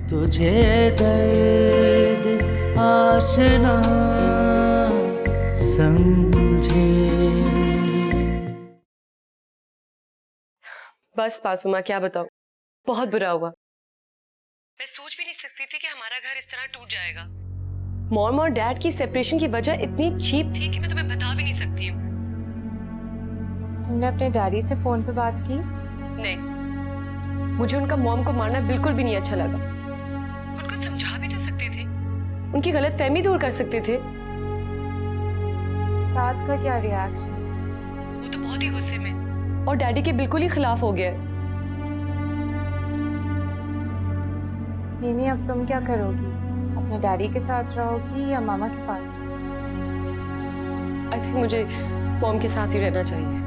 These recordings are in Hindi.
तुझे दर्द आशना समझे। बस मासूमा, क्या बताऊं, बहुत बुरा हुआ। मैं सोच भी नहीं सकती थी कि हमारा घर इस तरह टूट जाएगा। मॉम और डैड की सेपरेशन की वजह इतनी चीप थी कि मैं तुम्हें बता भी नहीं सकती हूँ। तुमने अपने डैडी से फोन पे बात की? नहीं, मुझे उनका मॉम को मारना बिल्कुल भी नहीं अच्छा लगा। उनको समझा भी तो सकते थे, उनकी गलतफहमी दूर कर सकते थे। साथ का क्या रिएक्शन? वो तो बहुत ही गुस्से में और डैडी के बिल्कुल ही खिलाफ हो गया। मिमी, अब तुम क्या करोगी? अपने डैडी के साथ रहोगी या मामा के पास? आई थिंक मुझे मॉम के साथ ही रहना चाहिए।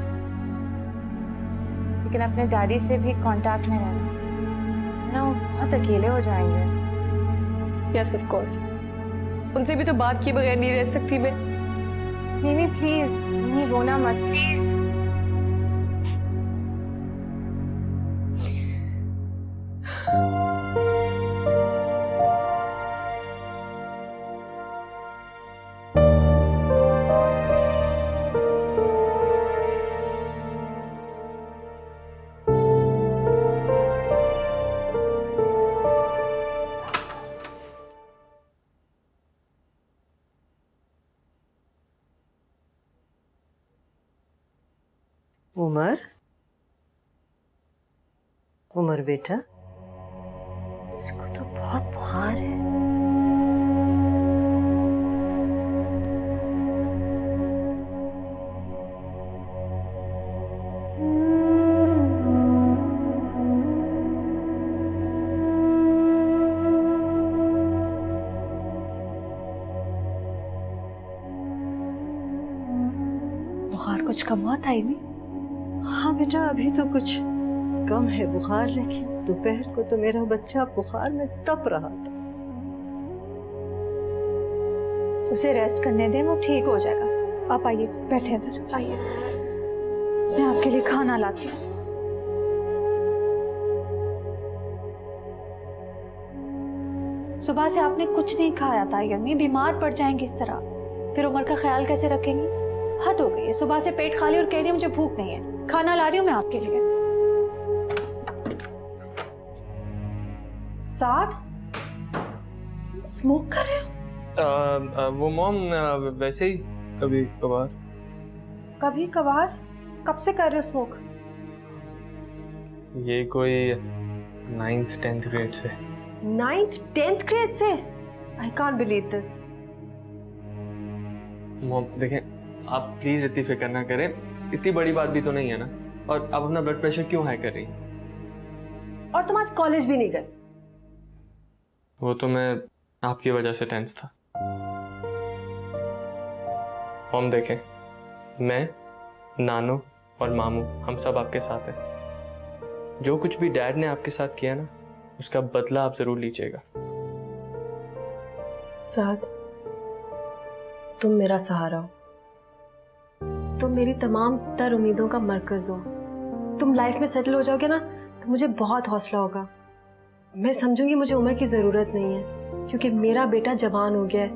लेकिन अपने डैडी से भी कांटेक्ट में रहना, ना वो बहुत अकेले हो जाएंगे। यस ऑफ कोर्स, उनसे भी तो बात किए बगैर नहीं रह सकती मैं। मिमी प्लीज, मिमी रोना मत प्लीज। उमर, उमर बेटा, इसको तो बहुत बुखार है। बुखार कुछ कम हुआ ताईमी? हाँ बेटा, अभी तो कुछ कम है बुखार, लेकिन दोपहर को तो मेरा बच्चा बुखार में तप रहा था। उसे रेस्ट करने दें, वो ठीक हो जाएगा। आप आइए, बैठे इधर आइए, मैं आपके लिए खाना लाती हूँ। सुबह से आपने कुछ नहीं खाया था यम्मी, बीमार पड़ जाएंगी इस तरह, फिर उमर का ख्याल कैसे रखेंगी? हद हो गई है, सुबह से पेट खाली और कह रही है मुझे भूख नहीं है। खाना ला रही हूँ मैं आपके लिए। साथ स्मोक कर रहे हो? वो मॉम वैसे ही कभी कभार। कभी कभार? कब से कर रहे हो स्मोक? ये कोई 9th 10th ग्रेड से। 9th 10th ग्रेड से? I can't believe this. Mom देखें, आप प्लीज इतनी फिक्र ना करें, इतनी बड़ी बात भी तो नहीं है ना। और आप अपना ब्लड प्रेशर क्यों हाई कर रही हैं? और तुम आज कॉलेज भी नहीं गए? वो तो मैं आपकी वजह से टेंस था। मॉम देखें, मैं, नानू और मामू हम सब आपके साथ हैं। जो कुछ भी डैड ने आपके साथ किया ना, उसका बदला आप जरूर लीजिएगा। साथ, तुम मेरा सहारा हो, तुम मेरी तमाम तर उम्मीदों का मरकज हो। तुम लाइफ में सेटल हो जाओगे ना तो मुझे बहुत हौसला होगा। मैं समझूंगी मुझे उम्र की जरूरत नहीं है, क्योंकि मेरा बेटा जवान हो गया है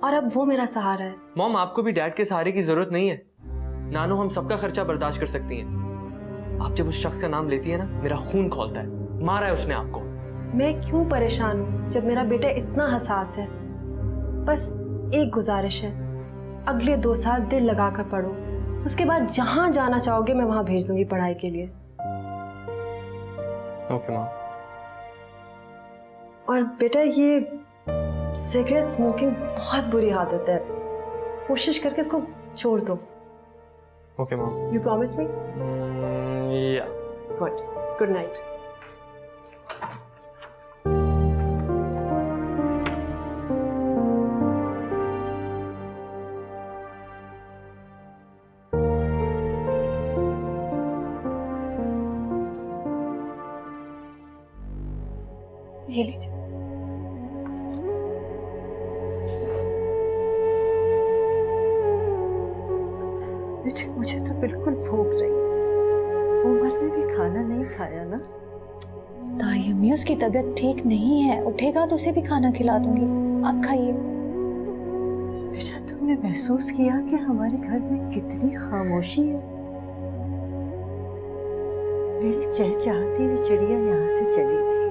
और अब वो मेरा सहारा है। मॉम, आपको भी डैड के सहारे की जरूरत नहीं है। नानू हम सबका खर्चा बर्दाश्त कर सकती हैं। आप जब उस शख्स का नाम लेती है ना, मेरा खून खौलता है। मारा है उसने आपको। मैं क्यों परेशान हूँ जब मेरा बेटा इतना हसास है। बस एक गुजारिश है, अगले 2 साल दिल लगाकर पढ़ो, उसके बाद जहां जाना चाहोगे मैं वहां भेज दूंगी पढ़ाई के लिए। Okay mom. और बेटा, ये सिगरेट स्मोकिंग बहुत बुरी आदत है, कोशिश करके इसको छोड़ दो। Okay mom. You promise me? Yeah. Good, good night. ये लीजिए। बेटे, मुझे तो बिल्कुल भूख रही है। उमर ने भी खाना नहीं खाया ना? ताई अम्मी उसकी तबीयत ठीक नहीं है, उठेगा तो उसे भी खाना खिला दूंगी, आप खाइए। बेटा तुमने महसूस किया कि हमारे घर में कितनी खामोशी है? मेरी चहचहाती हुई चिड़िया यहाँ से चली गई।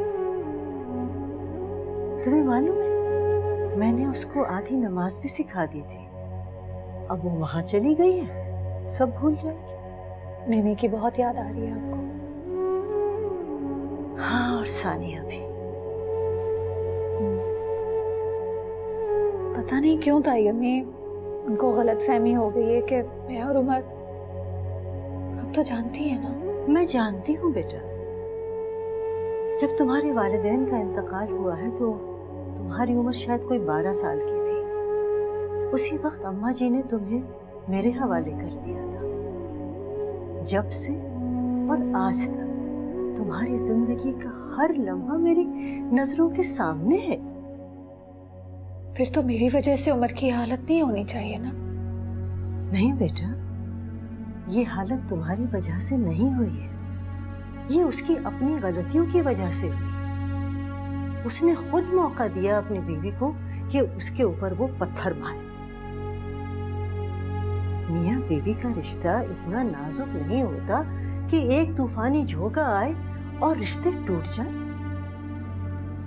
तुम्हें मालूम है मैंने उसको आधी नमाज भी सिखा दी थी, अब वो वहां चली गई है, सब भूल जाएगी। मिमी की बहुत याद आ रही है आपको? हाँ, और सानिया भी। पता नहीं क्यों ताई अम्मी उनको गलतफहमी हो गई है कि मैं और उमर, आप तो जानती है ना। मैं जानती हूँ बेटा, जब तुम्हारे वालिदैन का इंतकाल हुआ है तो तुम्हारी उम्र शायद कोई 12 साल की थी। उसी वक्त अम्मा जी ने तुम्हें मेरे हवाले कर दिया था। जब से और आज तक तुम्हारी जिंदगी का हर लम्हा मेरी नजरों के सामने है। फिर तो मेरी वजह से उमर की हालत नहीं होनी चाहिए ना। नहीं बेटा, ये हालत तुम्हारी वजह से नहीं हुई है, ये उसकी अपनी गलतियों की वजह से हुई। उसने खुद मौका दिया अपनी बीवी को कि उसके ऊपर वो पत्थर मारे। मियाँ बीवी का रिश्ता इतना नाजुक नहीं होता कि एक तूफानी झोंका आए और रिश्ते टूट जाए।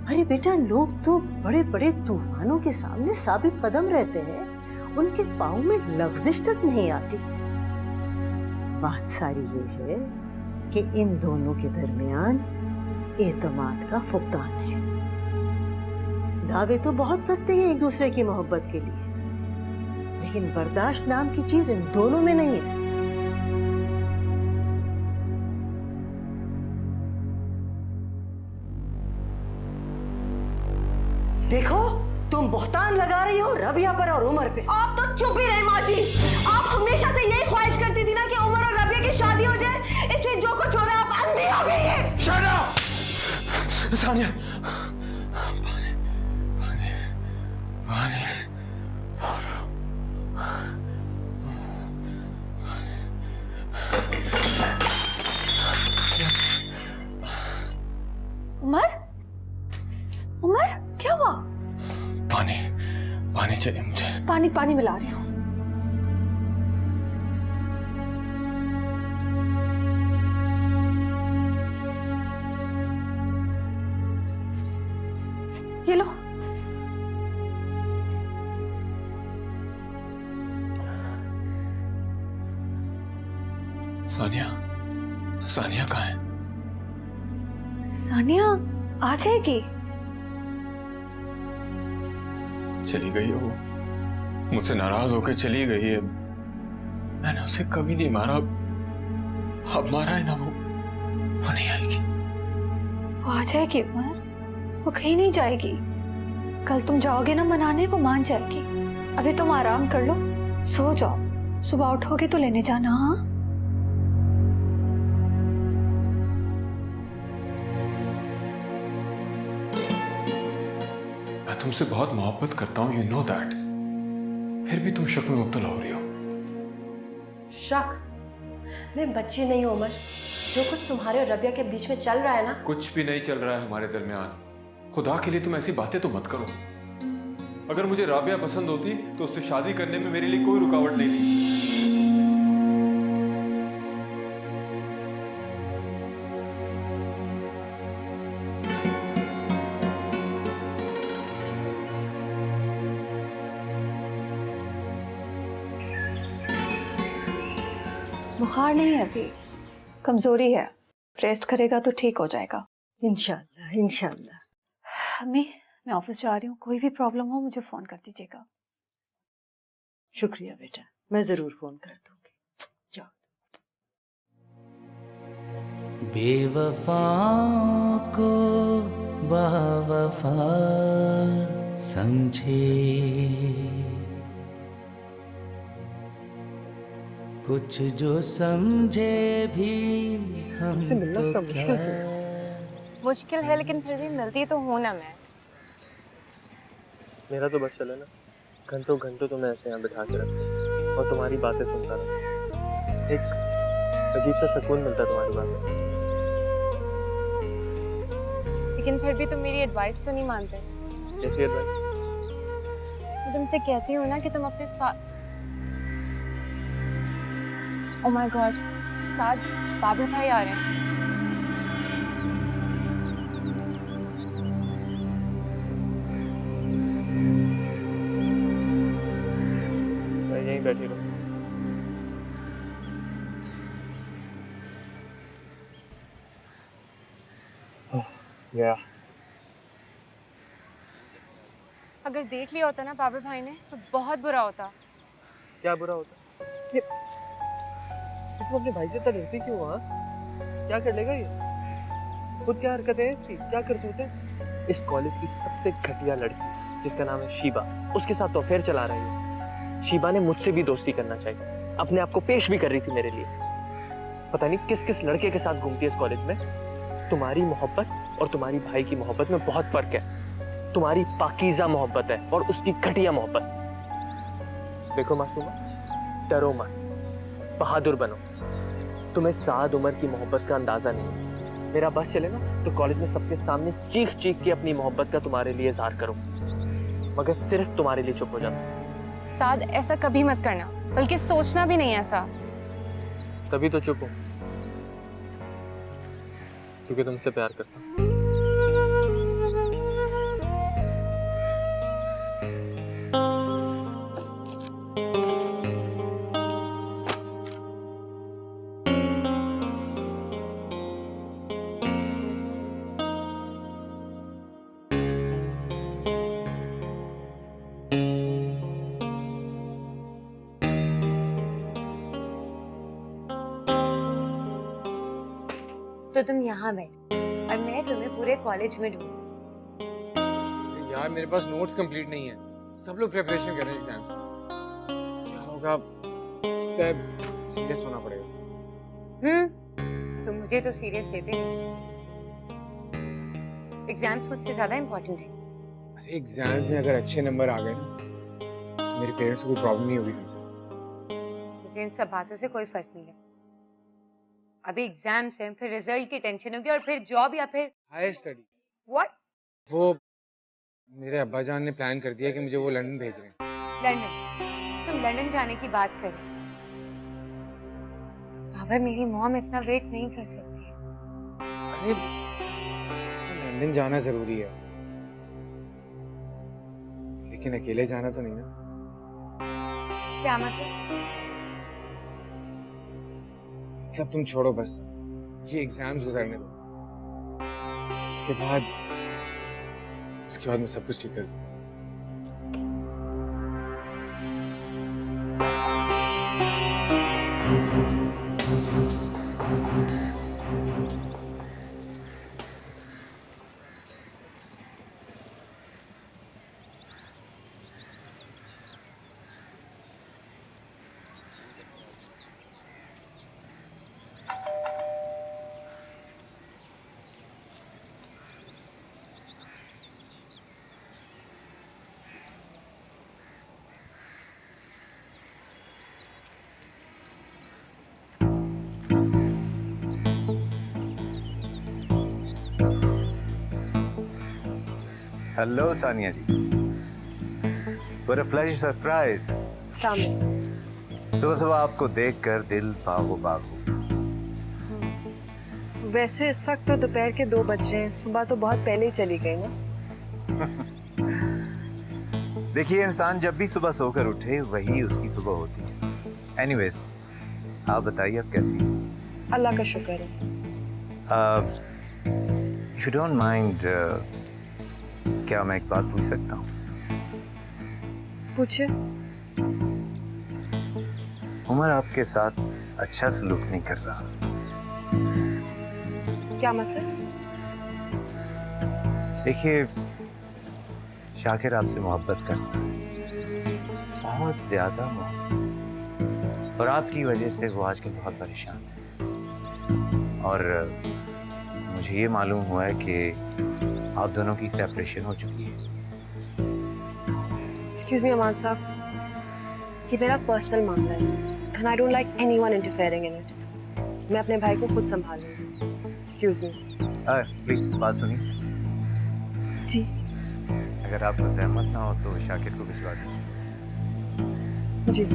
अरे बेटा, लोग तो बड़े बड़े तूफानों के सामने साबित कदम रहते हैं, उनके पाँव में लग़्ज़िश तक नहीं आती। बात सारी ये है कि इन दोनों के दरमियान एतमाद का फुकदान है। दावे तो बहुत करते हैं एक दूसरे की मोहब्बत के लिए, लेकिन बर्दाश्त नाम की चीज इन दोनों में नहीं है। देखो, तुम बहतान लगा रही हो रबिया पर और उमर पे। आप तो चुप ही रहे माँ जी। आप हमेशा से यही ख्वाहिश करती थी ना कि उमर और रबिया की शादी हो जाए, इसलिए जो कुछ हो रहा है आप अंधी हो गई है। Shut up! सानिया, पानी, पानी, पानी। उमर, उमर क्या हुआ? पानी, पानी चाहिए मुझे। पानी पानी मिला रही हूँ। ये लो। सानिया, सानिया कहाँ है? सानिया आ जाएगी। चली गई है वो, मुझसे नाराज होकर चली गई है। मैंने उसे कभी नहीं मारा, अब मारा है ना वो नहीं आएगी। वो आ जाएगी उमर, वो कहीं नहीं जाएगी। कल तुम जाओगे ना मनाने, वो मान जाएगी। अभी तुम आराम कर लो, सो जाओ, सुबह उठोगे तो लेने जाना। हाँ, मैं तुमसे बहुत मोहब्बत करता हूँ, यू नो दैट। फिर भी तुम शक में मुब्तला हो रही हो। शक? मैं बच्ची नहीं हूँ उमर। जो कुछ तुम्हारे और रबिया के बीच में चल रहा है ना, कुछ भी नहीं चल रहा है हमारे दरमियान। खुदा के लिए तुम ऐसी बातें तो मत करो। अगर मुझे राबिया पसंद होती तो उससे शादी करने में मेरे लिए कोई रुकावट नहीं थी। बुखार नहीं है अभी, कमजोरी है। रेस्ट करेगा तो ठीक हो जाएगा इंशाल्लाह, इंशाल्लाह। अम्मी, मैं ऑफिस जा रही हूँ, कोई भी प्रॉब्लम हो मुझे फोन कर दीजिएगा। शुक्रिया बेटा, मैं जरूर फोन कर दूंगी। जाओ। बेवफाओं को बावफा समझे, कुछ जो समझे भी हम तो क्या। मुश्किल है लेकिन फिर भी मिलती तो हूँ ना मैं। मेरा तो बस चले ना, घंटों घंटों तो मैं ऐसे यहाँ बिठा के रखता और तुम्हारी बातें सुनता रहता। एक अजीब सा सुकून मिलता तुम्हारी बातें। लेकिन फिर भी तुम मेरी एडवाइस तो नहीं मानते। कैसी एडवाइस? मैं तुमसे कहती हूँ ना कि तुम अपने ओह माय गॉड, साथ बाबू भाई आ रहे हैं। मैं यहीं बैठी रहूँ। गया। अगर देख लिया होता ना बाबू भाई ने तो बहुत बुरा होता। क्या बुरा होता? ये तुम अपने भाई से इतना डरती क्यों? हाँ, क्या कर लेगा ये? खुद क्या हरकतें हैं इसकी, क्या करतूत है? इस कॉलेज की सबसे घटिया लड़की जिसका नाम है शीबा, उसके साथ तो अफेयर चला रही है। शीबा ने मुझसे भी दोस्ती करना चाहिए, अपने आप को पेश भी कर रही थी मेरे लिए। पता नहीं किस किस लड़के के साथ घूमती है इस कॉलेज में। तुम्हारी मोहब्बत और तुम्हारी भाई की मोहब्बत में बहुत फर्क है। तुम्हारी पाकीज़ा मोहब्बत है और उसकी घटिया मोहब्बत। देखो मासूमा, डरो मत, बहादुर बनो। तुम्हें साद उम्र की मोहब्बत का अंदाजा नहीं। मेरा बस चले ना तो कॉलेज में सबके सामने चीख चीख के अपनी मोहब्बत का तुम्हारे लिए इजहार करूं, मगर सिर्फ तुम्हारे लिए चुप हो जाता। साद ऐसा कभी मत करना, बल्कि सोचना भी नहीं ऐसा। तभी तो चुप हूं, क्योंकि तुमसे प्यार करता हूं। तो तुम यहाँ बैठ और मैं तुम्हें पूरे कॉलेज में ढूंढूं। यार मेरे पास नोट्स कंप्लीट नहीं है, सब लोग प्रिपरेशन कर रहे हैं एग्जाम्स की। क्या होगा? सीरियस होना पड़ेगा। तुम मुझे तो सीरियस लेते नहीं। एग्जाम्स मुझसे ज्यादा इम्पोर्टेंट है। अरे एग्जाम्स में अगर अच्छे नंबर आ गए ना तो मेरे पेरेंट्स को कोई प्रॉब्लम नहीं होगी तुमसे। मुझे इन सब बातों से कोई फर्क नहीं है। अभी एग्जाम्स हैं, फिर रिजल्ट की टेंशन होगी और फिर जॉब या फिर हायर स्टडीज। व्हाट? वो मेरे अब्बा जान ने प्लान कर दिया कि मुझे वो लंदन भेज रहे हैं। लंदन? तुम लंदन जाने की बात कर रहे हो? बाबर, मेरी मॉम इतना वेट नहीं कर सकती है। अरे लंदन जाना जरूरी है, लेकिन अकेले जाना तो नहीं ना। क्या मतलब? मतलब तुम छोड़ो बस, ये एग्जाम्स गुजरने दो, उसके बाद मैं सब कुछ ठीक कर दूँ। Hello Sania ji, what a pleasure surprise। सुबह सुबह आपको देखकर दिल बागो बागो। वैसे इस वक्त तो दोपहर के 2 बज रहे हैं, सुबह तो बहुत पहले ही चली गई ना। देखिए, इंसान जब भी सुबह सोकर उठे वही उसकी सुबह होती है। एनीवेज, आप बताइए आप कैसी हैं? अल्लाह का शुक्र है। इफ यू डोंट माइंड, क्या मैं एक बात पूछ सकता हूँ? पूछे। उमर आपके साथ अच्छा सलूक नहीं कर रहा। क्या मतलब? देखिए, शाकिर आपसे मोहब्बत करता है, बहुत ज्यादा मोहब्बत, और आपकी वजह से वो आजकल बहुत परेशान है। और मुझे ये मालूम हुआ है कि आप दोनों की सेपरेशन हो चुकी है। एक्सक्यूज मी अमान साहब, ये मेरा पर्सनल मामला है and I don't like anyone interfering in it. मैं अपने भाई को खुद संभाल लूंगी। Excuse me. प्लीज बात सुनिए। जी। अगर आपको सहमत ना हो तो शाकिर को भिजवा दीजिए। जी।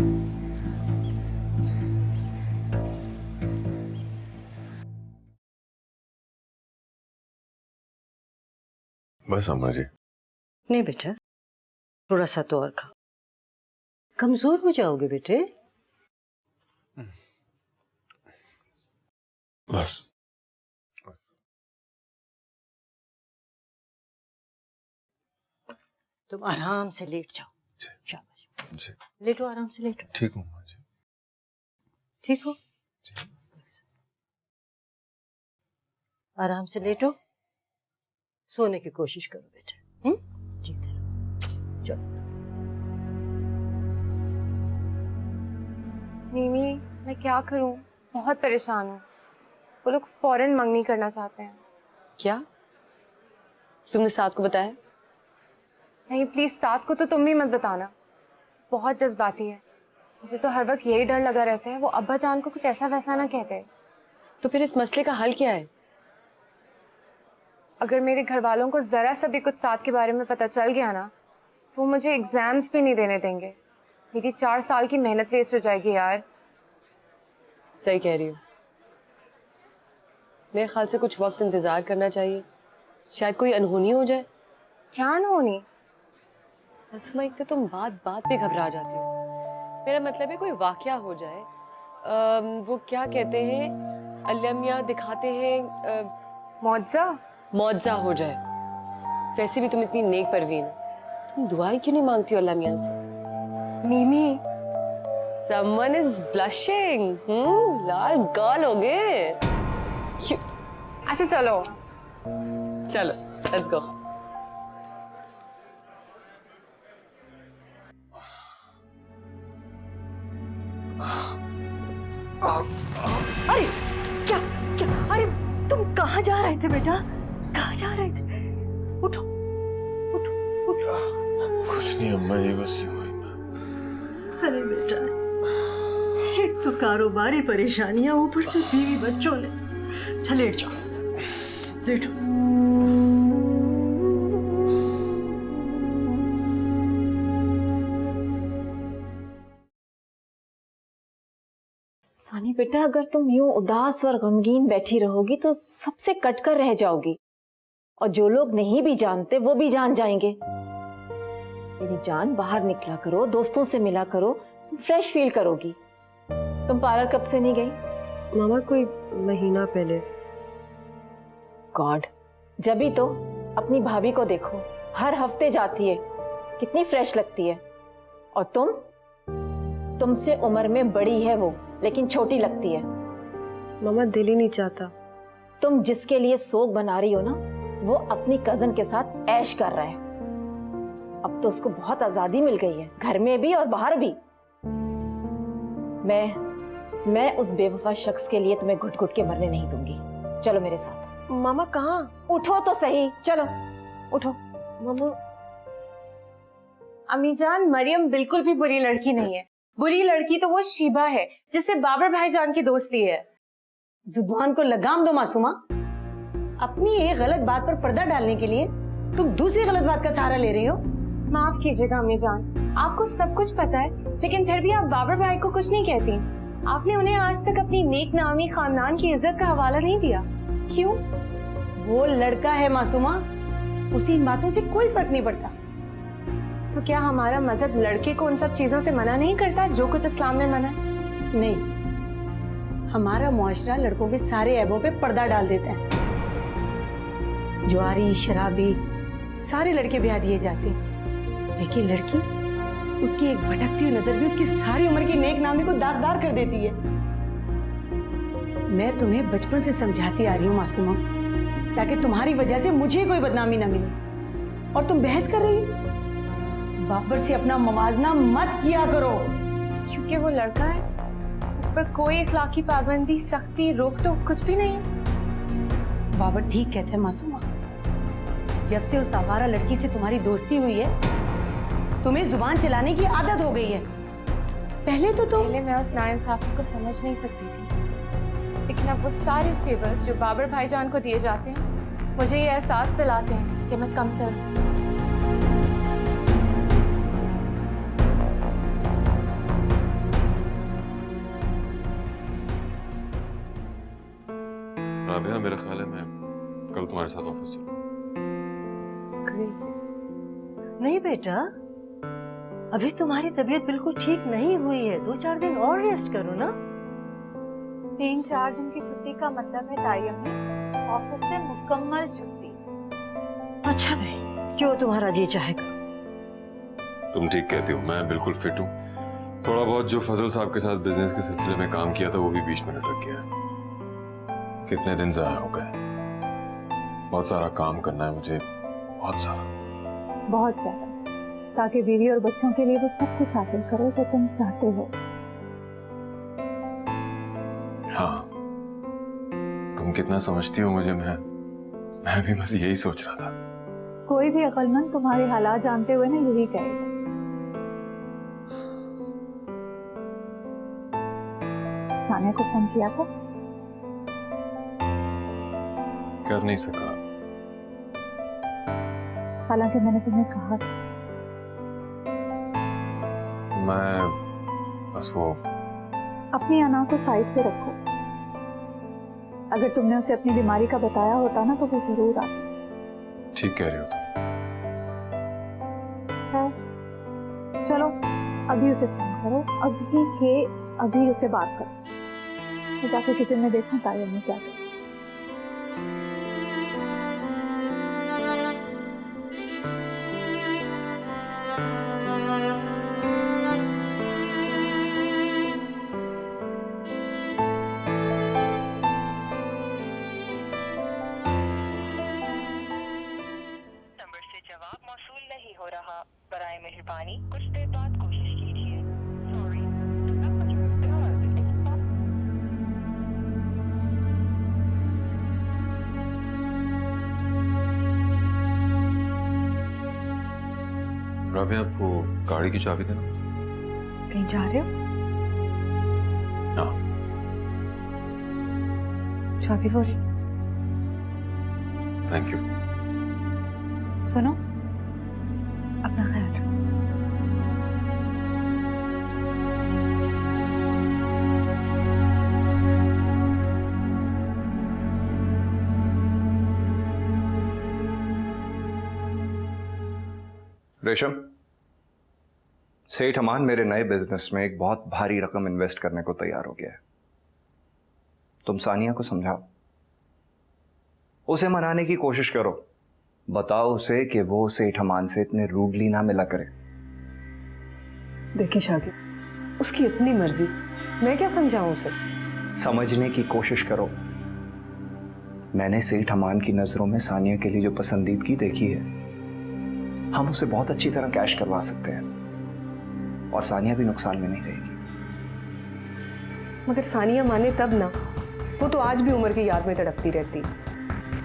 बस अम्मा जी। नहीं बेटा, थोड़ा सा तो और खाओ, कमजोर हो जाओगे बेटे। बस। तुम आराम से लेट जाओ। जी। शाबाश, जी। लेटो, आराम से लेटो। ठीक हूँ अम्मा जी। ठीक हो? जी। आराम से लेटो, सोने की कोशिश करो बेटे। जीते रहो। चलो। मिमी, मैं क्या करूं? बहुत परेशान हूं। वो लोग फौरन मंगनी करना चाहते हैं। क्या तुमने साथ को बताया? नहीं प्लीज, साथ को तो तुम भी मत बताना, बहुत जज्बाती है। मुझे तो हर वक्त यही डर लगा रहता है वो अब्बा जान को कुछ ऐसा वैसा ना कहते। तो फिर इस मसले का हल क्या है? अगर मेरे घर वालों को जरा सा भी कुछ साथ के बारे में पता चल गया ना, तो वो मुझे एग्जाम्स भी नहीं देने देंगे। मेरी 4 साल की मेहनत वेस्ट हो जाएगी यार। सही कह रही हो। मेरे ख्याल से कुछ वक्त इंतजार करना चाहिए, शायद कोई अनहोनी हो जाए। क्या अनहोनी? मासूमा, एक तो तुम बात बात पे घबरा जाती हो। मेरा मतलब है कोई वाकया हो जाए, वो क्या कहते हैं, अल्लाह मियां दिखाते हैं, मौजा मौजा हो जाए। वैसे भी तुम इतनी नेक परवीन हो, तुम दुआएं क्यों नहीं मांगती हो अल्लाह मियां से? मिमी, Someone is blushing. लाल गाल हो गए। Cute. अच्छा चलो। चलो, let's go. अरे क्या क्या, अरे तुम कहाँ जा रहे थे बेटा? कहाँ जा रहे थे? उठो उठो उठो। कुछ नहीं अम्मा जी, बस यूं ही। अरे बेटा, एक तो कारोबारी परेशानियां, ऊपर से बीवी बच्चों ने। चल लेट जाओ, लेटो। सानी बेटा, अगर तुम यूं उदास और गमगीन बैठी रहोगी तो सबसे कटकर रह जाओगी, और जो लोग नहीं भी जानते वो भी जान जाएंगे। मेरी जान, बाहर निकला करो, दोस्तों से मिला करो, तुम फ्रेश फील करोगी। तुम पार्लर कब से नहीं गई? मामा कोई महीना पहले। गॉड, जभी तो अपनी भाभी को देखो, हर हफ्ते जाती है, कितनी फ्रेश लगती है। और तुमसे उम्र में बड़ी है वो, लेकिन छोटी लगती है। मामा दिल ही नहीं चाहता। तुम जिसके लिए सोग बना रही हो ना, वो अपनी कजन के साथ ऐश कर रहा है। अब तो उसको बहुत आजादी मिल गई है, घर में भी और बाहर भी। मैं उस बेवफा शख्स के लिए तुम्हें घुट घुट के मरने नहीं दूंगी। चलो मेरे साथ। मामा कहाँ? उठो तो सही, चलो उठो। मामा, अम्मी जान, मरियम बिल्कुल भी बुरी लड़की नहीं है। बुरी लड़की तो वो शीबा है, जिससे बाबर भाईजान की दोस्ती है। जुबान को लगाम दो मासूमा। अपनी एक गलत बात पर पर्दा डालने के लिए तुम दूसरी गलत बात का सहारा ले रही हो। माफ कीजिएगा अम्मी जान, आपको सब कुछ पता है, लेकिन फिर भी आप बाबर भाई को कुछ नहीं कहती। आपने उन्हें आज तक अपनी नेक नामी खानदान की इज्जत का हवाला नहीं दिया, क्यों? वो लड़का है मासूमा, उसे इन बातों से कोई फर्क नहीं पड़ता। तो क्या हमारा मजहब लड़के को उन सब चीजों से मना नहीं करता जो कुछ इस्लाम में मना है? नहीं, हमारा मुआशरा लड़कों के सारे ऐबों पे पर्दा डाल देता है। जुआरी, शराबी, सारे लड़के ब्याह दिए जाते हैं, लेकिन लड़की, उसकी एक भटकती हुई नजर भी उसकी सारी उम्र की नेक नामी को दागदार कर देती है। मैं तुम्हें बचपन से समझाती आ रही हूँ मासूमा, ताकि तुम्हारी वजह से मुझे कोई बदनामी न मिले। और तुम बहस कर रही हो? बाबर से अपना मवाजना मत किया करो। क्योंकि वो लड़का है, उस पर कोई इखलाकी पाबंदी, सख्ती, रोक टोक कुछ भी नहीं है। बाबर ठीक कहते हैं मासूमा, जब से उस आवारा लड़की से तुम्हारी दोस्ती हुई है, तुम्हें जुबान चलाने की आदत हो गई है। पहले मैं उस नाइंसाफी को समझ नहीं सकती थी, लेकिन अब वो सारे फेवर्स जो बाबर भाईजान को दिए जाते हैं, मुझे ये एहसास दिलाते हैं कि मैं कमतर हूँ। राबिया, मेरा ख्याल है मैं कल तुम्हारे साथ ऑफिस चलूँ। नहीं बेटा, अभी तुम्हारी तबीयत बिल्कुल ठीक नहीं हुई है, 2-4 दिन और रेस्ट करो ना। 3-4 दिन की छुट्टी का मतलब है ताई अम्मी, ऑफिस से मुकम्मल छुट्टी। अच्छा भाई, जो तुम्हारा जी चाहेगा। तुम ठीक कहती हो, मैं बिल्कुल फिट हूँ। थोड़ा बहुत जो फजल साहब के साथ बिजनेस के सिलसिले में काम किया था वो भी बीच में लटक गया है। कितने दिन ज़ाया हो गए। बहुत सारा काम करना है मुझे, बहुत सारा। बहुत ज्यादा, ताकि बीवी और बच्चों के लिए वो सब कुछ हासिल करो जो तुम चाहते हो। हाँ, तुम कितना समझती हो मुझे। मैं भी बस यही सोच रहा था। कोई भी अक्लमंद तुम्हारे हालात जानते हुए ना यही कहेगा। सानिया को फोन किया था? कर नहीं सका। हालांकि मैंने तुम्हें कहा था। मैं बस वो अपनी अना को साइड पे रखो। अगर तुमने उसे अपनी बीमारी का बताया होता ना तो वो जरूर आती। ठीक कह रही हो तुम। चलो अभी उसे फोन करो, अभी उसे बात करो। तो जाके किचन में देखो ताई अम्मी क्या करे। जवाब मौसूल नहीं हो रहा, बराए मेहरबानी कुछ देर बाद कोशिश कीजिए। सॉरी। राबिया, आपको गाड़ी की चाबी देना। कहीं जा रहे हो? हाँ। चाबी वो। Thank you. सुनो, अपना ख्याल रखो। रेशम, सेठ अमान मेरे नए बिजनेस में एक बहुत भारी रकम इन्वेस्ट करने को तैयार हो गया है। तुम सानिया को समझाओ, उसे मनाने की कोशिश करो। बताओ उसे कि वो सेठ अमान से इतने रूडली ना मिला करे। देखिए शादी, उसकी अपनी मर्जी, मैं क्या समझाऊं उसे? समझने की कोशिश करो। मैंने सेठ अमान की नजरों में सानिया के लिए जो पसंदीदगी देखी है, हम उसे बहुत अच्छी तरह कैश करवा सकते हैं और सानिया भी नुकसान में नहीं रहेगी। मगर सानिया माने तब ना, वो तो आज भी उमर की याद में तड़पती रहती।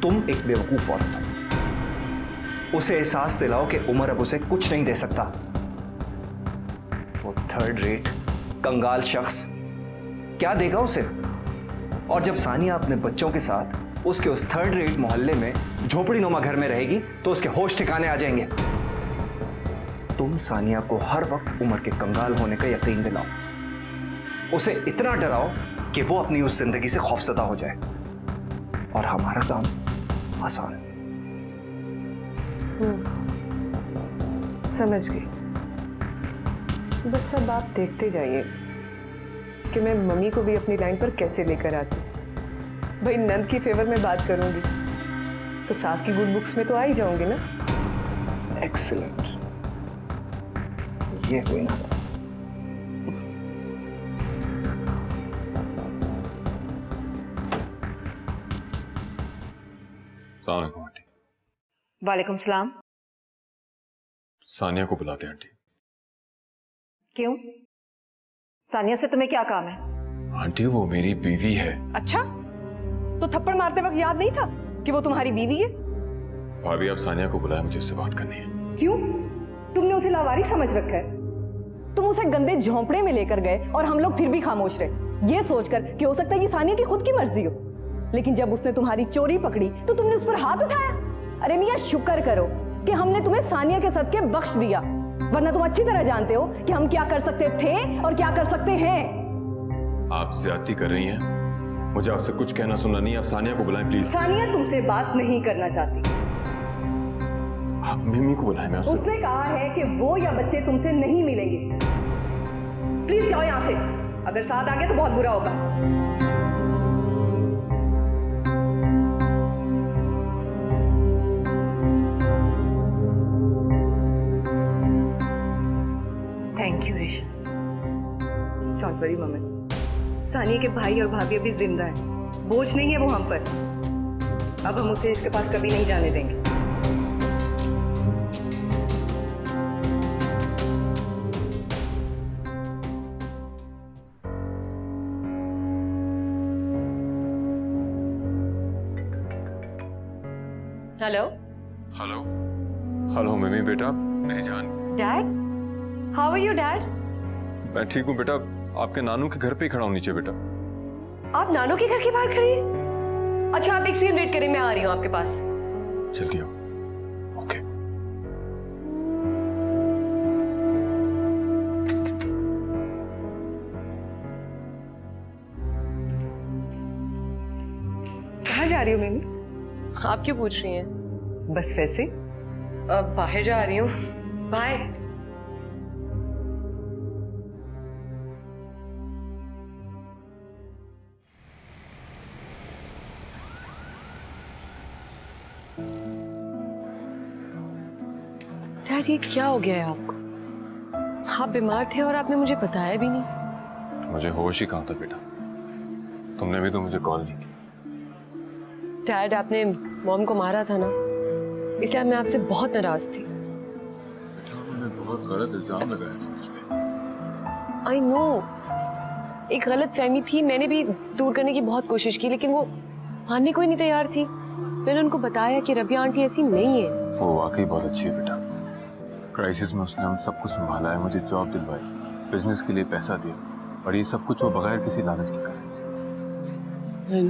तुम एक बेवकूफ औरत हो। उसे एहसास दिलाओ कि उमर अब उसे कुछ नहीं दे सकता। वो थर्ड रेट कंगाल शख्स क्या देगा उसे? और जब सानिया अपने बच्चों के साथ उसके उस थर्ड रेट मोहल्ले में झोपड़ीनुमा घर में रहेगी तो उसके होश ठिकाने आ जाएंगे। तुम सानिया को हर वक्त उमर के कंगाल होने का यकीन दिलाओ। उसे इतना डराओ कि वो अपनी उस जिंदगी से खौफजदा हो जाए और हमारा काम आसान। समझ गई। बस अब आप देखते जाइए कि मैं मम्मी को भी अपनी लाइन पर कैसे लेकर आती। भाई नंद की फेवर में बात करूंगी तो सास की गुड बुक्स में तो आ ही जाऊंगी ना। एक्सीलेंट, ये हुई ना। आंटी। वालेकुम सलाम। सानिया को बुलाते हैं आंटी। क्यों? सानिया से तुम्हें क्या काम है? आंटी, वो मेरी बीवी है। अच्छा, तो थप्पड़ मारते वक्त याद नहीं था कि वो तुम्हारी बीवी है? भाभी, आप सानिया को बुलाया, मुझे उससे बात करनी है। क्यों? तुमने उसे लावारिस समझ रखा है। तुम उसे गंदे झोंपड़े में लेकर गए और हम लोग फिर भी खामोश रहे, ये सोचकर कि हो सकता है ये सानिया की खुद की मर्जी हो। लेकिन जब उसने तुम्हारी चोरी पकड़ी तो तुमने उस पर हाथ उठाया। अरे मियाँ शुक्र करो कि हमने तुम्हें सानिया के सदके बख्श दिया, वरना तुम अच्छी तरह जानते हो कि हम क्या कर सकते थे और क्या कर सकते हैं। आप ज्यादती कर रही हैं। मुझे आपसे कुछ कहना सुनना नहीं। आप सानिया को बुलाएं प्लीज। सानिया तुमसे बात नहीं करना चाहती। आप मिमी को बुलाएं। मैं उसने कहा है कि वो या बच्चे तुमसे नहीं मिलेंगे। प्लीज जाओ यहाँ से, अगर साथ आ गए तो बहुत बुरा होगा। Thank you Rishi. Don't worry mummy, Sania के भाई और भाभी अभी जिंदा है, बोझ नहीं है वो हम पर। अब हम उसे इसके पास कभी नहीं जाने देंगे। हेलो हेलो हेलो मिमी बेटा, मेरी जान। Dad, how are you dad? मैं ठीक हूँ बेटा। आपके नानू के घर पे ही खड़ा हूँ नीचे बेटा। आप नानू के घर के बाहर खड़ी हैं? अच्छा आप एक सेकंड वेट करें, मैं आ रही हूँ आपके पास। जल्दी आओ। ओके। कहाँ जा रही हो मिमी? आप क्यों पूछ रही हैं? बस वैसे। अब बाहर जा रही हूँ। बाय। डैड ये क्या हो गया है आपको? आप बीमार थे और आपने मुझे बताया भी नहीं। मुझे होश ही कहाँ था बेटा। तुमने भी तो मुझे कॉल नहीं की। डैड आपने मॉम को मारा था ना, इसलिए मैं आपसे बहुत नाराज थी। तुमने बहुत गलत इल्जाम लगाया था मुझ पे। आई नो, एक गलत फहमी थी, मैंने भी दूर करने की बहुत कोशिश की, लेकिन वो मानने को ही नहीं तैयार थी। मैंने उनको बताया कि रबिया आंटी ऐसी नहीं है। वो वाकई बहुत अच्छी है बेटा। क्राइसिस में उसने हम सब कुछ संभाला है, मुझे जॉब दिलवाई, बिजनेस के लिए पैसा दिया, और ये सब कुछ वो बगैर किसी लालच के कर रही है।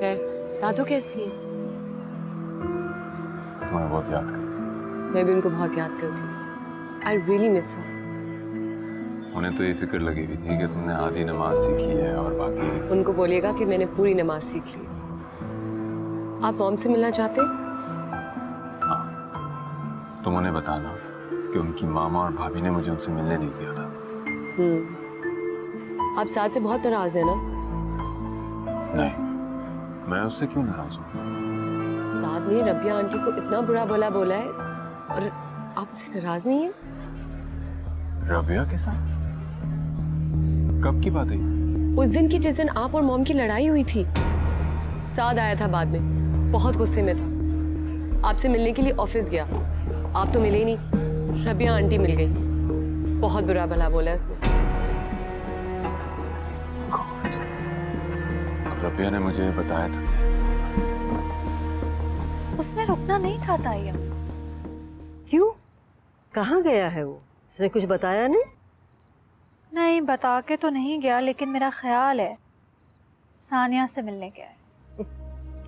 खैर, दादू कैसी है? तुम्हें बहुत याद कर। मैं भी उनको बहुत याद करती हूँ। I really miss her. उन्हें तो ये फिक्र लगी हुई थी कि तुमने आधी नमाज सीखी है और बाकी। उनको बोलिएगा कि मैंने पूरी नमाज सीख ली। आप मॉम से मिलना चाहते? हाँ, तुम उन्हें बताना कि उनकी मामा और भाभी ने मुझे उनसे मिलने नहीं दिया था। आप साथ से बहुत नाराज है ना? नहीं, मैं उससे क्यों नाराज हूँ? साथ ने रबिया आंटी को इतना बुरा भला बोला है और आप उससे नाराज नहीं है? रबिया के साथ? कब की बात है? उस दिन की जिस दिन आप और मॉम की लड़ाई हुई थी। साद आया था बाद में, बहुत गुस्से में था। आपसे मिलने के लिए ऑफिस गया, आप तो मिले नहीं, रबिया आंटी मिल गई। बहुत बुरा भला बोला है उसने। रबिया ने मुझे बताया था। उसने रुकना नहीं था ताया। क्यों? कहाँ गया है वो? उसने कुछ बताया नहीं? नहीं, बता के तो नहीं गया, लेकिन मेरा ख्याल है सानिया से मिलने गया है।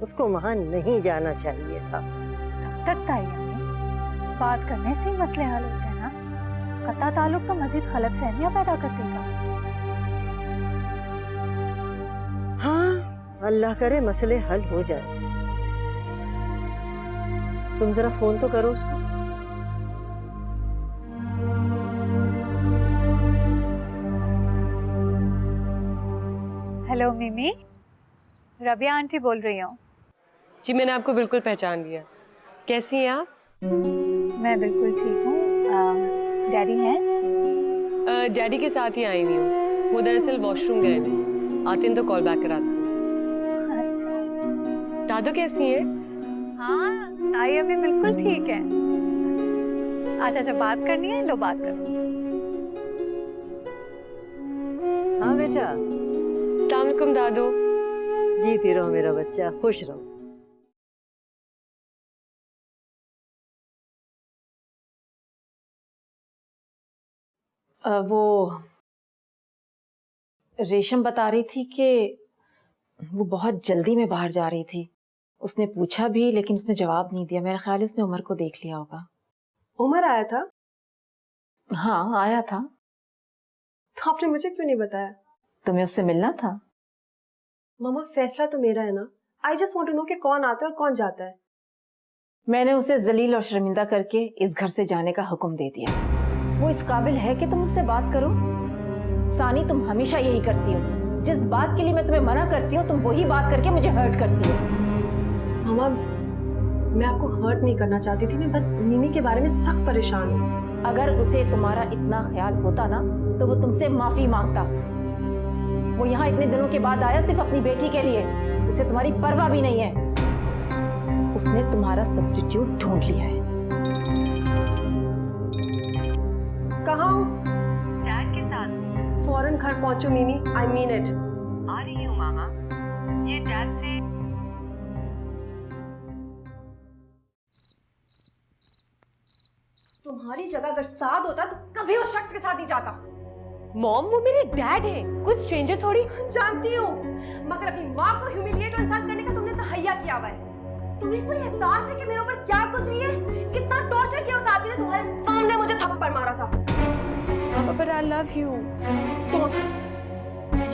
उसको वहां नहीं जाना चाहिए था। कब तक ताया में बात करने से ही मसले हल होते हैं ना। कता ताल्लुक तो मजीद गलतफहमियां पैदा कर देगा। हाँ, अल्लाह करे मसले हल हो जाए। तुम जरा फोन तो करो उसको। हेलो मिमी, रबिया आंटी बोल रही हूँ। जी मैंने आपको बिल्कुल पहचान लिया। कैसी हैं आप? मैं बिल्कुल ठीक हूँ। डैडी हैं? डैडी के साथ ही आई हुई हूँ, वो दरअसल वॉशरूम गए हैं, आते हैं तो कॉल बैक कराती हूँ। अच्छा। दादू कैसी हैं? हाँ, ताई अभी बिल्कुल ठीक है। अच्छा, बात करनी है? लो बात करो। हाँ बेटा। अस्सलाम वालेकुम दादू। जीती रहो मेरा बच्चा, खुश रहो। वो रेशम बता रही थी कि वो बहुत जल्दी में बाहर जा रही थी उसने पूछा भी लेकिन उसने जवाब नहीं दिया। मेरा ख्याल है उसने उमर को देख लिया होगा। उमर आया था? हाँ आया था। तो आपने मुझे क्यों नहीं बताया? तुम्हें उससे मिलना था। मामा फैसला तो मेरा है ना। I just want to know कि कौन आता है और कौन जाता है। मैंने उसे जलील और शर्मिंदा करके इस घर से जाने का हुक्म दे दिया। वो इस काबिल है कि तुम उससे बात करो? सानी, तुम हमेशा यही करती हो। जिस बात के लिए मैं तुम्हें मना करती हूँ तुम वही बात करके मुझे हर्ट करती हो। मामा मैं आपको हर्ट नहीं करना चाहती थी, मैं बस मिमी के बारे में सख्त परेशान हूँ। अगर उसे तुम्हारा इतना ख्याल होता ना तो वो तुमसे माफी मांगता। वो यहाँ इतने दिनों के बाद आया सिर्फ अपनी बेटी के लिए। उसे तुम्हारी परवाह भी नहीं है। उसने तुम्हारा सब्स्टिट्यूट ढूंढ लिया है। कहाँ हूँ? डैड के साथ। फौरन घर पहुंचो मिमी, आई मीन इट। आ रही हूँ मामा। ये डैड से तुम्हारी जगह अगर साथ होता तो कभी उस शख्स के साथ नहीं जाता। मॉम वो मेरे डैड है, कोई स्ट्रेंजर थोड़ी। जानती हूँ, मगर अपनी माँ को ह्यूमिलिएट और इंसल्ट करने का तुमने तहैया किया हुआ है। तुम्हें कोई एहसास है कि मेरे ऊपर क्या गुजरी है? कितना टॉर्चर किया उस आदमी ने। तुम्हारे सामने मुझे थप्पड़ मारा था। पापा पर I love you.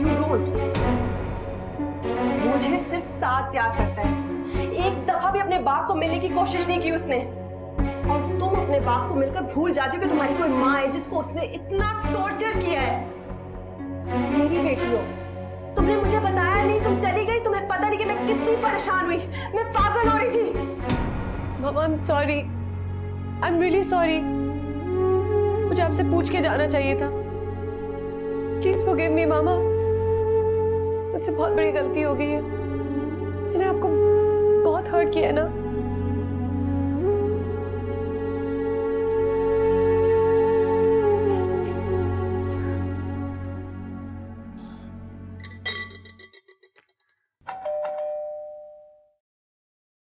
You don't. मुझे सिर्फ साथ प्यार करता है। एक दफा भी अपने बाप को मिलने की कोशिश नहीं की उसने। और तुम अपने बाप को मिलकर भूल जाती हो कि तुम्हारी कोई माँ है जिसको उसने इतना टॉर्चर किया है। मेरी बेटी हो, तुमने मुझे बताया नहीं, तुम चली गई। तुम्हें पता नहीं कि मैं कितनी परेशान हुई। मैं पागल हो रही थी। मामा I am sorry, I am really sorry. मुझे आपसे पूछ के जाना चाहिए था। प्लीज फॉरगिव मी मामा, मुझसे बहुत बड़ी गलती हो गई है। मैंने आपको बहुत हर्ट किया है ना।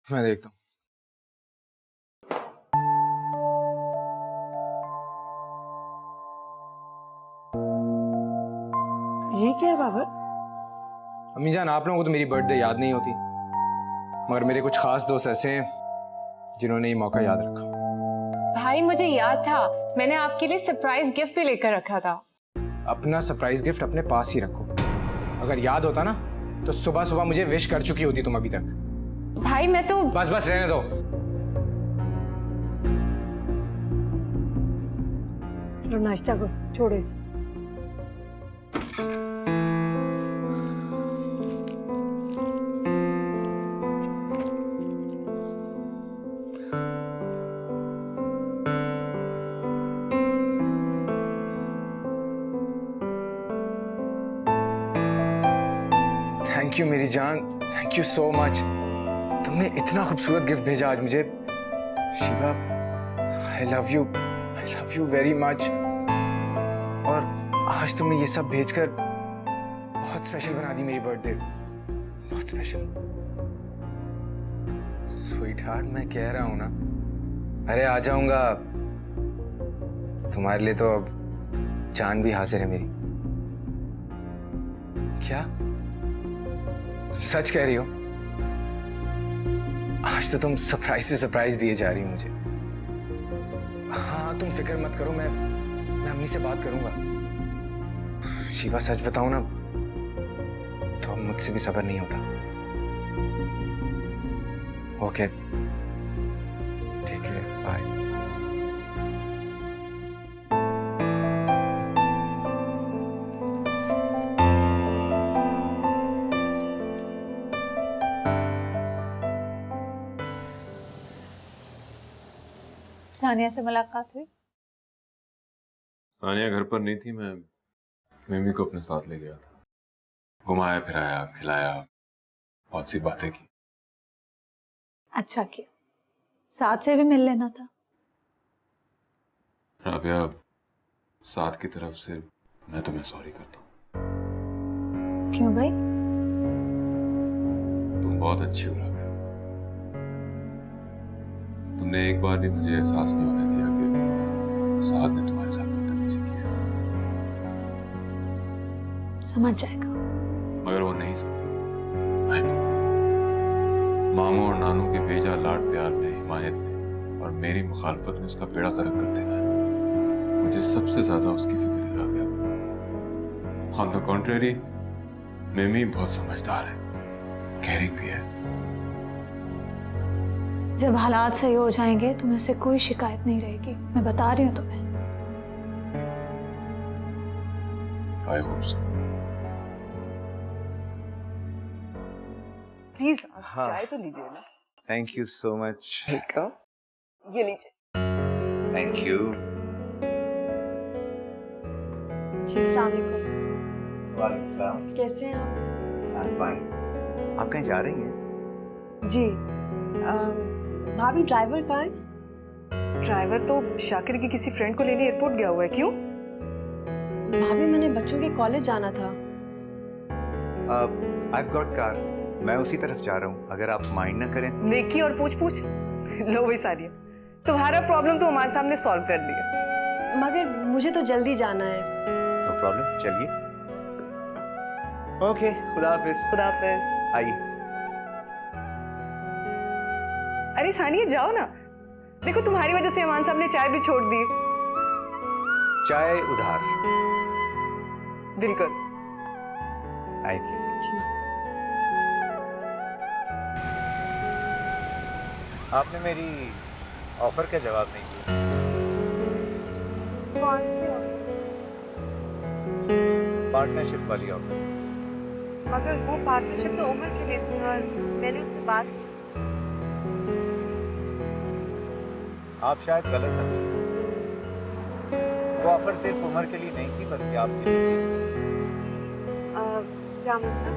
मैं देखता हूँ। ये क्या है बाबर? अम्मी जान, आप लोगों को तो मेरी बर्थडे याद नहीं होती, मगर मेरे कुछ खास दोस्त ऐसे हैं जिन्होंने ये मौका याद रखा। भाई मुझे याद था, मैंने आपके लिए सरप्राइज गिफ्ट भी लेकर रखा था। अपना सरप्राइज गिफ्ट अपने पास ही रखो। अगर याद होता ना तो सुबह सुबह मुझे विश कर चुकी होती तुम अभी तक। भाई मैं तो बस बस रहने दो। चलो नाश्ता करो, छोड़ो इसे। थैंक यू मेरी जान, थैंक यू सो मच। तुमने इतना खूबसूरत गिफ्ट भेजा आज मुझे। Shiva, I love you very much. और आज तुमने ये सब भेजकर बहुत स्पेशल बना दी मेरी बर्थडे, बहुत स्पेशल। स्वीट हार्ट, मैं कह रहा हूं ना, अरे आ जाऊंगा। तुम्हारे लिए तो अब जान भी हाजिर है मेरी। क्या तुम सच कह रही हो? आज तो तुम सरप्राइज पे सरप्राइज दिए जा रही हो मुझे। हाँ तुम फिक्र मत करो, मैं अम्मी से बात करूंगा। शिवा सच बताऊं ना तो अब मुझसे भी सब्र नहीं होता। ओके ठीक है, बाय। सानिया से मुलाकात हुई? सानिया घर पर नहीं थी, मैं मिमी को अपने साथ ले गया था। घुमाया फिराया, खिलाया, बहुत सी बातें की। अच्छा किया, साथ से भी मिल लेना था। राबिया, साथ की तरफ से मैं तुम्हें सॉरी करता हूँ। क्यों भाई? तुम बहुत अच्छी हो राबिया। तुमने एक बार भी मुझे एहसास नहीं होने दिया कि साथ ने तुम्हारे साथ बदतमीजी की है। समझ जाएगा। मगर वो नहीं समझा। मामू और नानू के बेजा लाड प्यार में, हिमायत में और मेरी मुखालफत में उसका बेड़ा गर्क कर देना है। मुझे सबसे ज्यादा उसकी फिक्र है राबिया। ऑन द कॉन्ट्रेरी, मिमी बहुत समझदार है, कैरिंग भी है। जब हालात सही हो जाएंगे तो मुझसे कोई शिकायत नहीं रहेगी, मैं बता रही हूँ तुम्हें। I hope so. प्लीज हाँ। चाय तो लीजिए ना। Thank you so much. ये लीजिए। Thank you. जी अस्सलाम वालेकुम। वालेकुम सलाम। कैसे हैं आप? I am fine. आप कहीं जा रही हैं? जी भाभी ड्राइवर कहाँ है? ड्राइवर तो शाकिर की किसी फ्रेंड को लेने एयरपोर्ट गया हुआ है। क्यों? भाभी मैंने बच्चों के कॉलेज जाना था। I've got car. मैं उसी तरफ जा रहा हूँ, अगर आप माइंड ना करें। नेकी और पूछ पूछ। लो वही सारी, तुम्हारा प्रॉब्लम तो हमारे सामने सॉल्व कर दिया। मगर मुझे तो जल्दी जाना है। नो प्रॉब्लम, चलिए। ओके, खुदा हाफिज। खुदा हाफिज। आइए। अरे सानिया जाओ ना, देखो तुम्हारी वजह से अमान साहब ने चाय भी छोड़ दी। चाय उधार। बिल्कुल। आइए। आपने मेरी ऑफर का जवाब नहीं दिया। कौन सी ऑफर? पार्टनरशिप वाली ऑफर। मगर वो पार्टनरशिप तो उम्र के लिए थी और मैंने उससे बात की। आप शायद गलत समझे। वो ऑफर सिर्फ उम्र के लिए नहीं थी, बल्कि आपके लिए भी। क्या मतलब?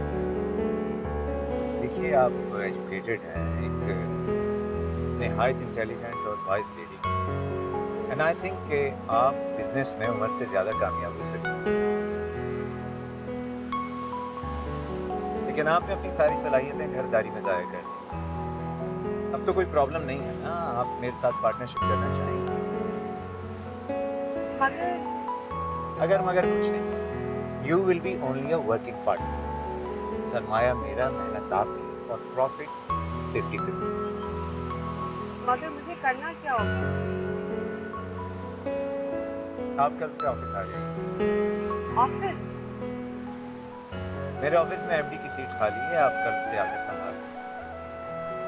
देखिए, आप एजुकेटेड हैं, एक निहायत इंटेलिजेंट और wise lady, and I think कि आप बिजनेस में उम्र से ज्यादा कामयाब हो सकते हैं। लेकिन आपने अपनी सारी सलाहियतें घरदारी में जाया कर दी। अब तो कोई प्रॉब्लम नहीं है ना, आप मेरे साथ पार्टनरशिप करना चाहेंगे? अगर मगर कुछ नहीं, you will be only a working partner. सरमाया मेरा, मेहनत आपकी और प्रॉफिट 50-50। मगर मुझे करना क्या होगा? आप कल से ऑफिस आ जाइए। ऑफिस? मेरे ऑफिस में एमडी की सीट खाली है, आप कल से आकर संभाल।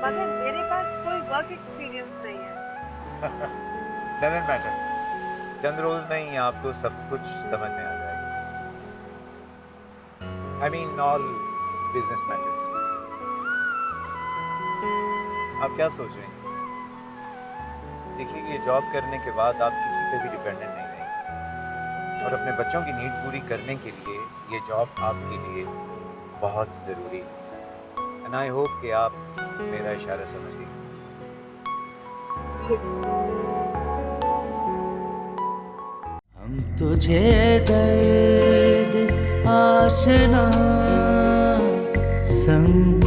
मगर मेरे पास कोई वर्क एक्सपीरियंस नहीं है। डजंट मैटर, चंद रोज में ही आपको सब कुछ समझ में आ जाएगा। I mean all business matters. आप क्या सोच रहे हैं? देखिए, ये जॉब करने के बाद आप किसी पे भी डिपेंडेंट नहीं रहेंगे, और अपने बच्चों की नीड पूरी करने के लिए ये जॉब आपके लिए बहुत ज़रूरी है। एंड आई होप कि आप मेरा इशारा समझ गए। हम तुझे दर्द आशना संग